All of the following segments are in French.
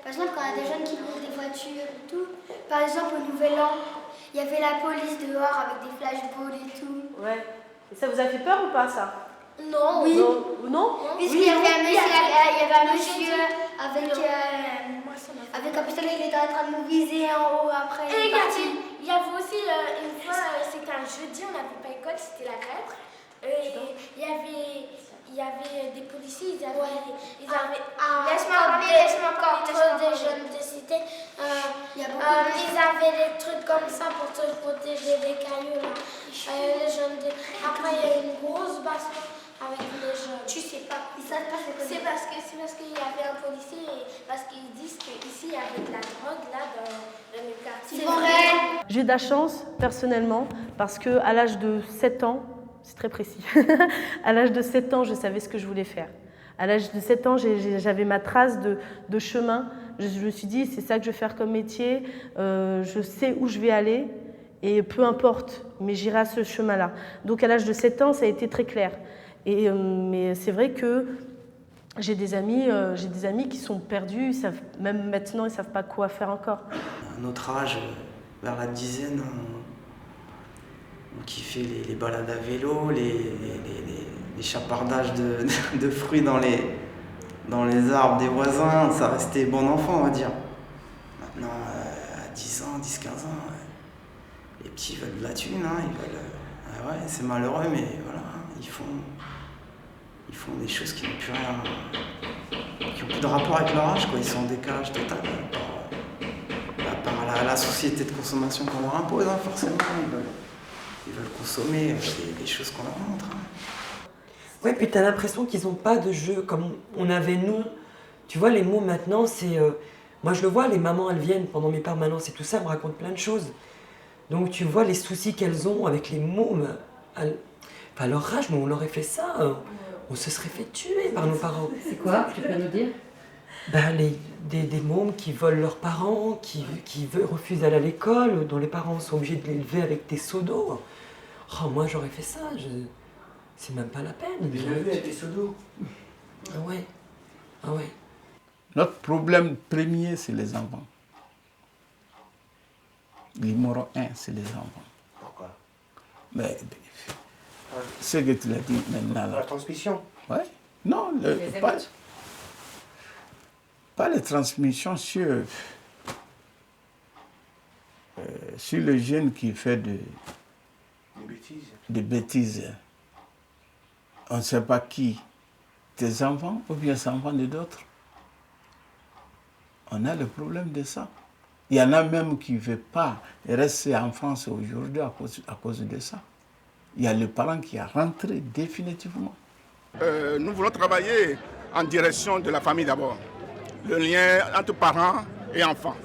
Par exemple, quand il y a des jeunes qui brûlent des voitures et tout. Par exemple, au Nouvel An, il y avait la police dehors avec des flashballs et tout. Ouais. Et ça vous a fait peur ou pas, ça? Non. Oui. Non? Parce qu'il y avait un monsieur avec un pistolet, il était en train de nous viser en haut après. Et il y avait aussi une fois, c'était un jeudi, on n'avait pas école, c'était la grève. Il y avait des policiers, ils avaient laisse-moi contre des jeunes de cité. Ils avaient des trucs comme ça pour te protéger des cailloux. Les jeunes Après, il y a eu une grosse baston avec les jeunes. Tu sais pas, ils savent pas c'est parce qu'il y avait un policier et parce qu'ils disent qu'ici il y avait de la drogue là dans le quartier. C'est vrai. J'ai de la chance, personnellement, parce qu'à l'âge de 7 ans, c'est très précis, à l'âge de 7 ans, je savais ce que je voulais faire. À l'âge de 7 ans, j'avais ma trace de chemin. Je me suis dit, c'est ça que je vais faire comme métier, je sais où je vais aller, et peu importe, mais j'irai à ce chemin-là. Donc à l'âge de 7 ans, ça a été très clair. Mais c'est vrai que j'ai des amis qui sont perdus, même maintenant, ils ne savent pas quoi faire encore. À notre âge, vers la dizaine, on kiffait les balades à vélo, les chapardages de fruits dans les arbres des voisins. Ça restait bon enfant, on va dire. Maintenant, à 10 ans, 10-15 ans, les petits veulent de la thune, hein, ils veulent... ouais, c'est malheureux, mais voilà, ils font des choses qui n'ont plus rien, qui n'ont plus de rapport avec leur âge, quoi. Ils sont en décalage total par la société de consommation qu'on leur impose, hein, forcément. Ils veulent consommer les choses qu'on leur montre. Hein. Ouais, puis t'as l'impression qu'ils n'ont pas de jeu comme on avait nous. Tu vois, les mots maintenant, c'est... moi, je le vois, les mamans, elles viennent pendant mes permanences et tout ça, elles me racontent plein de choses. Donc, tu vois les soucis qu'elles ont avec les mots. À leur âge, mais on leur aurait fait ça. On se serait fait tuer par nos parents. C'est quoi? Tu peux nous dire? Des mômes qui volent leurs parents, qui refusent d'aller à l'école, dont les parents sont obligés de l'élever avec des seaux d'eau. Oh, moi j'aurais fait ça, c'est même pas la peine. Mais je l'ai vu avec des seaux d'eau. Ah ouais. Ah ouais. Notre problème premier, c'est les enfants. Numéro 1, c'est les enfants. Pourquoi? Mais, ce que tu l'as dit maintenant. La transmission? Oui. Non, pas les transmissions sur le jeune qui fait des bêtises. On ne sait pas qui, tes enfants ou bien les enfants de d'autres. On a le problème de ça. Il y en a même qui ne veulent pas rester en France aujourd'hui à cause de ça. Il y a le parent qui a rentré définitivement. Nous voulons travailler en direction de la famille d'abord. Le lien entre parents et enfants.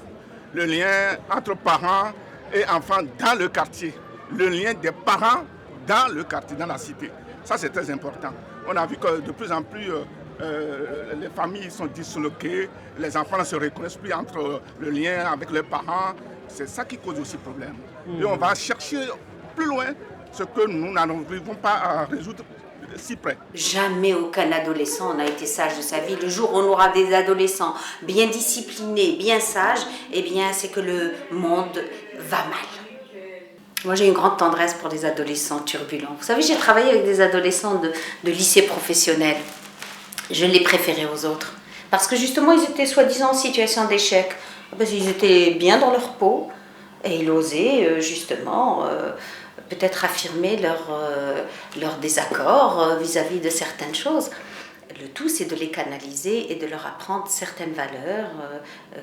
Le lien entre parents et enfants dans le quartier. Le lien des parents dans le quartier, dans la cité. Ça, c'est très important. On a vu que de plus en plus, les familles sont disloquées, les enfants ne se reconnaissent plus entre le lien avec leurs parents. C'est ça qui cause aussi problème. Et on va chercher plus loin ce que nous n'arrivons pas à résoudre si près. Jamais aucun adolescent n'a été sage de sa vie. Le jour où on aura des adolescents bien disciplinés, bien sages, eh bien c'est que le monde va mal. Moi j'ai une grande tendresse pour les adolescents turbulents. Vous savez, j'ai travaillé avec des adolescents de lycée professionnel. Je les préférais aux autres. Parce que justement ils étaient soi-disant en situation d'échec. Parce qu'ils étaient bien dans leur peau et ils osaient justement... peut-être affirmer leur désaccord vis-à-vis de certaines choses. Le tout, c'est de les canaliser et de leur apprendre certaines valeurs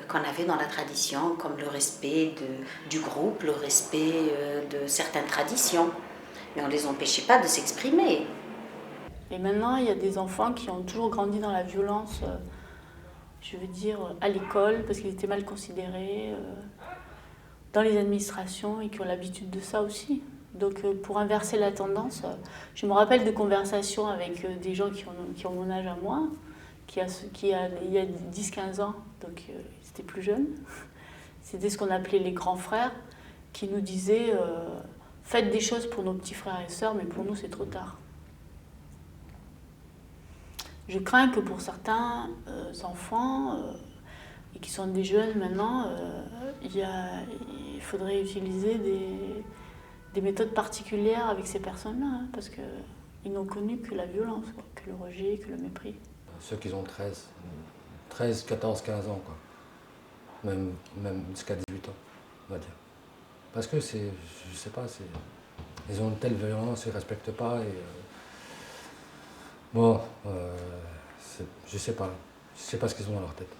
qu'on avait dans la tradition, comme le respect du groupe, le respect de certaines traditions. Mais on ne les empêchait pas de s'exprimer. Et maintenant, il y a des enfants qui ont toujours grandi dans la violence, je veux dire, à l'école, parce qu'ils étaient mal considérés, dans les administrations, et qui ont l'habitude de ça aussi. Donc pour inverser la tendance, je me rappelle de conversations avec des gens qui ont mon âge à moi, il y a 10-15 ans, donc ils étaient plus jeunes. C'était ce qu'on appelait les grands frères, qui nous disaient faites des choses pour nos petits frères et sœurs, mais pour nous c'est trop tard. Je crains que pour certains enfants, et qui sont des jeunes maintenant, il faudrait utiliser des méthodes particulières avec ces personnes-là, hein, parce qu'ils n'ont connu que la violence, quoi, que le rejet, que le mépris. Ceux qui ont 13, 14, 15 ans, quoi. Même jusqu'à 18 ans, on va dire. Parce que je sais pas, ils ont une telle violence, ils ne respectent pas. Je sais pas ce qu'ils ont dans leur tête.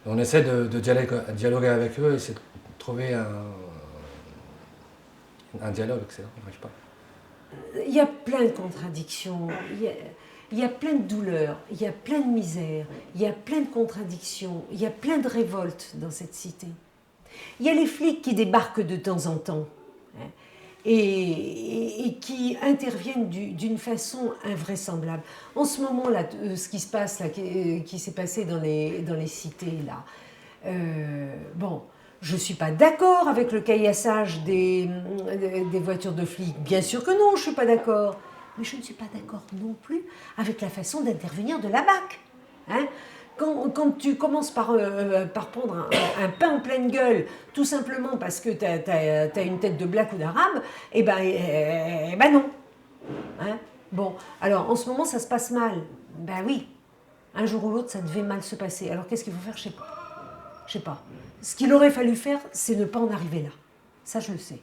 On essaie de dialoguer avec eux, essayer de trouver un dialogue, etc. On n'arrive pas. Il y a plein de contradictions, il y a plein de douleurs, il y a plein de misère, il y a plein de contradictions, il y a plein de révoltes dans cette cité. Il y a les flics qui débarquent de temps en temps, hein, et qui interviennent d'une façon invraisemblable. En ce moment-là, ce qui se passe, là, qui s'est passé dans les cités, là, je ne suis pas d'accord avec le caillassage des voitures de flics. Bien sûr que non, je ne suis pas d'accord. Mais je ne suis pas d'accord non plus avec la façon d'intervenir de la BAC. Hein? Quand tu commences par prendre un pain en pleine gueule, tout simplement parce que tu as une tête de black ou d'arabe, eh ben non. Hein? Bon, alors en ce moment ça se passe mal. Ben oui, un jour ou l'autre ça devait mal se passer. Alors qu'est-ce qu'il faut faire? Je sais pas. Ce qu'il aurait fallu faire, c'est ne pas en arriver là. Ça je le sais.